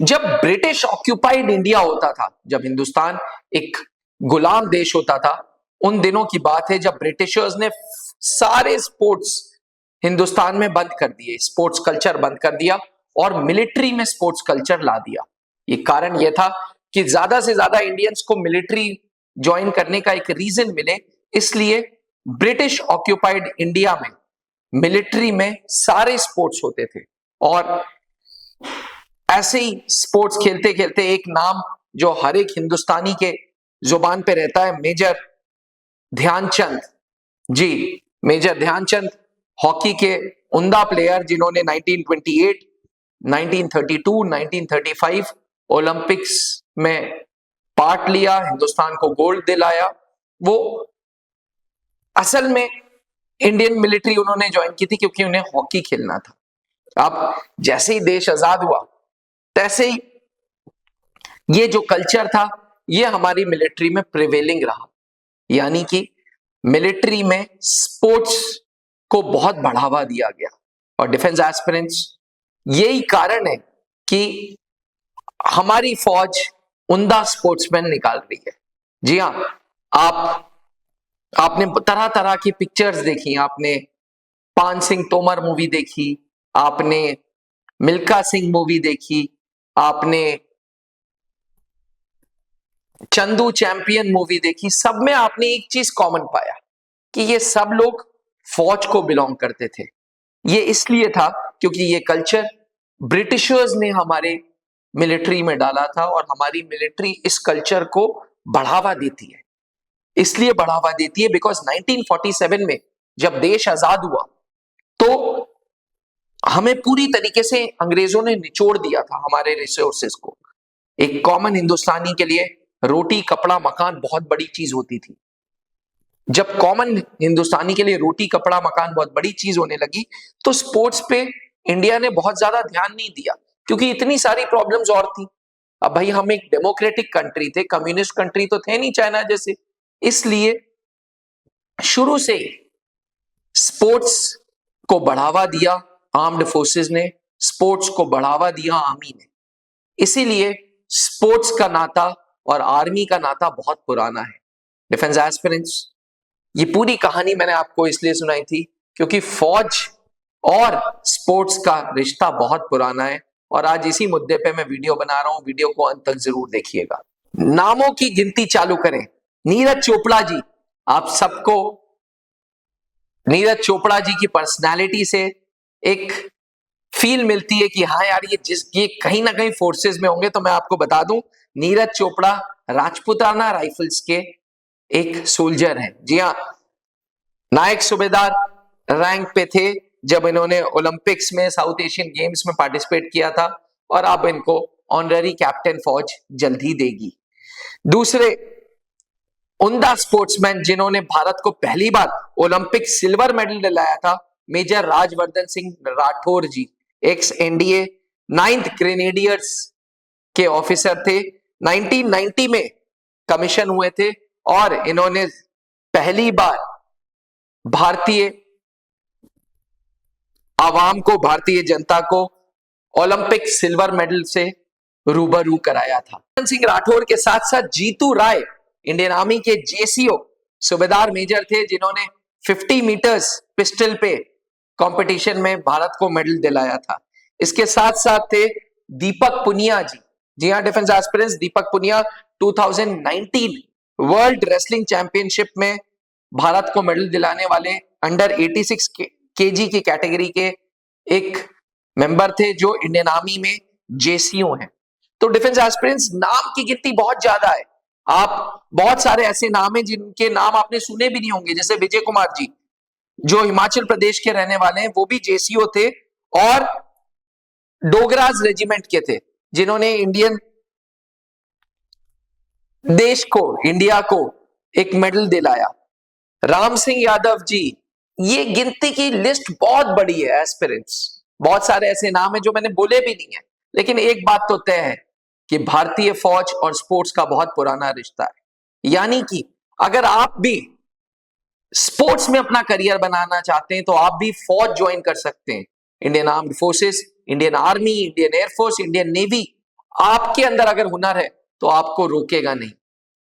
जब British occupied India होता था, जब हिंदुस्तान एक गुलाम देश होता था, उन दिनों की बात है जब ब्रिटिशर्स ने सारे स्पोर्ट्स हिंदुस्तान में बंद कर दिए, स्पोर्ट्स कल्चर बंद कर दिया और मिलिट्री में स्पोर्ट्स कल्चर ला दिया। ये कारण यह था कि ज्यादा से ज्यादा इंडियंस को मिलिट्री ज्वाइन करने का एक रीजन मिले, इसलिए ब्रिटिश ऑक्यूपाइड इंडिया में मिलिट्री में सारे स्पोर्ट्स होते थे। और ऐसे ही स्पोर्ट्स खेलते खेलते एक नाम जो हर एक हिंदुस्तानी के जुबान पे रहता है, मेजर ध्यानचंद जी। मेजर ध्यानचंद हॉकी के उम्दा प्लेयर जिन्होंने 1928, 1932, 1935 ओलंपिक्स में पार्ट लिया, हिंदुस्तान को गोल्ड दिलाया। वो असल में इंडियन मिलिट्री उन्होंने ज्वाइन की थी क्योंकि उन्हें हॉकी खेलना था। अब जैसे ही देश आजाद हुआ तैसे ही ये जो कल्चर था ये हमारी मिलिट्री में प्रिवेलिंग रहा, यानी कि मिलिट्री में स्पोर्ट्स को बहुत बढ़ावा दिया गया। और डिफेंस एस्पिरेंट्स, यही कारण है कि हमारी फौज उम्दा स्पोर्ट्समैन निकाल रही है। जी हाँ, आपने तरह तरह की पिक्चर्स देखी, आपने पान सिंह तोमर मूवी देखी, आपने मिल्खा सिंह मूवी देखी, आपने चंदू चैंपियन मूवी देखी। सब में आपने एक चीज कॉमन पाया कि ये सब लोग फौज को बिलोंग करते थे। ये इसलिए था क्योंकि ये कल्चर ब्रिटिशर्स ने हमारे मिलिट्री में डाला था और हमारी मिलिट्री इस कल्चर को बढ़ावा देती है। इसलिए बढ़ावा देती है बिकॉज 1947 में जब देश आजाद हुआ तो हमें पूरी तरीके से अंग्रेजों ने निचोड़ दिया था हमारे रिसोर्सेस को। एक कॉमन हिंदुस्तानी के लिए रोटी कपड़ा मकान बहुत बड़ी चीज होती थी। जब कॉमन हिंदुस्तानी के लिए रोटी कपड़ा मकान बहुत बड़ी चीज होने लगी तो स्पोर्ट्स पे इंडिया ने बहुत ज्यादा ध्यान नहीं दिया क्योंकि इतनी सारी प्रॉब्लम्स और थी। अब भाई हम एक डेमोक्रेटिक कंट्री थे, कम्युनिस्ट कंट्री तो थे नहीं चाइना जैसे। इसलिए शुरू से स्पोर्ट्स को बढ़ावा दिया आर्म्ड फोर्सेस ने, स्पोर्ट्स को बढ़ावा दिया आर्मी ने। इसीलिए स्पोर्ट्स का नाता और आर्मी का नाता बहुत पुराना है। डिफेंस एस्पिरेंट्स, ये पूरी कहानी मैंने आपको इसलिए सुनाई थी क्योंकि फौज और स्पोर्ट्स का रिश्ता बहुत पुराना है और आज इसी मुद्दे पे मैं वीडियो बना रहा हूं। वीडियो को अंत तक जरूर देखिएगा। नामों की गिनती चालू करें। नीरज चोपड़ा जी, आप सबको नीरज चोपड़ा जी की पर्सनालिटी से एक फील मिलती है कि हाँ यार ये कहीं ना कहीं फोर्सेस में होंगे। तो मैं आपको बता दूं, नीरज चोपड़ा राजपूताना राइफल्स के एक सोल्जर हैं। जी हाँ, नायक सूबेदार रैंक पे थे जब इन्होंने ओलंपिक्स में, साउथ एशियन गेम्स में पार्टिसिपेट किया था और अब इनको ऑनररी कैप्टन फौज जल्द ही देगी। दूसरे उम्दा स्पोर्ट्समैन जिन्होंने भारत को पहली बार ओलंपिक सिल्वर मेडल दिलाया था, मेजर राजवर्धन सिंह राठौर जी, एक्स एनडीए 9th ग्रेनेडियर्स के ऑफिसर थे। 1990 में कमीशन हुए थे और इन्होंने पहली बार भारतीय आवाम को, भारतीय जनता को ओलंपिक सिल्वर मेडल से रूबरू कराया था। सिंह राठौर के साथ साथ जीतू राय इंडियन आर्मी के जेसीओ सूबेदार मेजर थे जिन्होंने 50 मीटर्स पिस्टल पे कंपटीशन में भारत को मेडल दिलाया था। इसके साथ साथ थे दीपक पुनिया जी। जी हाँ डिफेंस एस्पिरेंट्स, दीपक पुनिया 2019 वर्ल्ड रेसलिंग चैंपियनशिप में भारत को मेडल दिलाने वाले अंडर 86 केजी की कैटेगरी के एक मेंबर थे जो इंडियन आर्मी में जेसीओ हैं। तो डिफेंस एस्पिरेंट्स, नाम की गिनती बहुत ज्यादा है। आप बहुत सारे ऐसे नाम हैं जिनके नाम आपने सुने भी नहीं होंगे, जैसे विजय कुमार जी जो हिमाचल प्रदेश के रहने वाले हैं, वो भी जेसीओ थे और डोगराज रेजिमेंट के थे जिन्होंने इंडियन देश को, इंडिया को एक मेडल दिलाया। राम सिंह यादव जी, ये गिनती की लिस्ट बहुत बड़ी है एस्पिरेंट्स। बहुत सारे ऐसे नाम हैं जो मैंने बोले भी नहीं है, लेकिन एक बात तो तय है कि भारतीय फौज और स्पोर्ट्स का बहुत पुराना रिश्ता है। यानी कि अगर आप भी स्पोर्ट्स में अपना करियर बनाना चाहते हैं तो आप भी फौज ज्वाइन कर सकते हैं। Indian armed forces, Indian army, Indian air force, Indian navy आपके अंदर अगर हुनर है तो आपको रोकेगा नहीं।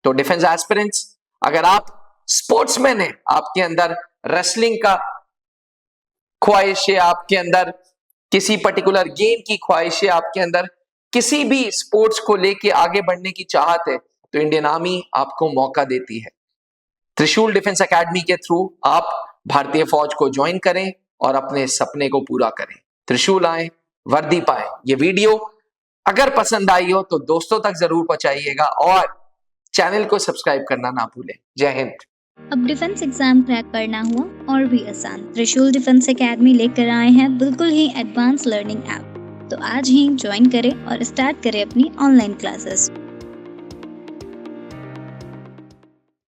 तो डिफेंस एस्पिरेंट्स, अगर आप स्पोर्ट्समैन है, आपके अंदर रेसलिंग का ख्वाहिश है, आपके अंदर किसी पर्टिकुलर गेम की ख्वाहिश है, आपके अंदर किसी भी स्पोर्ट्स को लेके आगे बढ़ने की चाहत है, तो इंडियन आर्मी आपको मौका देती है। त्रिशूल डिफेंस एकेडमी के थ्रू आप भारतीय फौज को ज्वाइन करें और अपने सपने को पूरा करें। त्रिशूल आए, वर्दी पाए। ये वीडियो अगर पसंद आई हो तो दोस्तों तक जरूर पहुंचाइएगा और चैनल को सब्सक्राइब करना ना भूलें। जय हिंद। अब डिफेंस एग्जाम क्रैक करना हुआ और भी आसान, त्रिशूल डिफेंस एकेडमी लेकर आए हैं बिल्कुल ही एडवांस लर्निंग ऐप। तो आज ही ज्वाइन करें और स्टार्ट करें अपनी ऑनलाइन क्लासेस।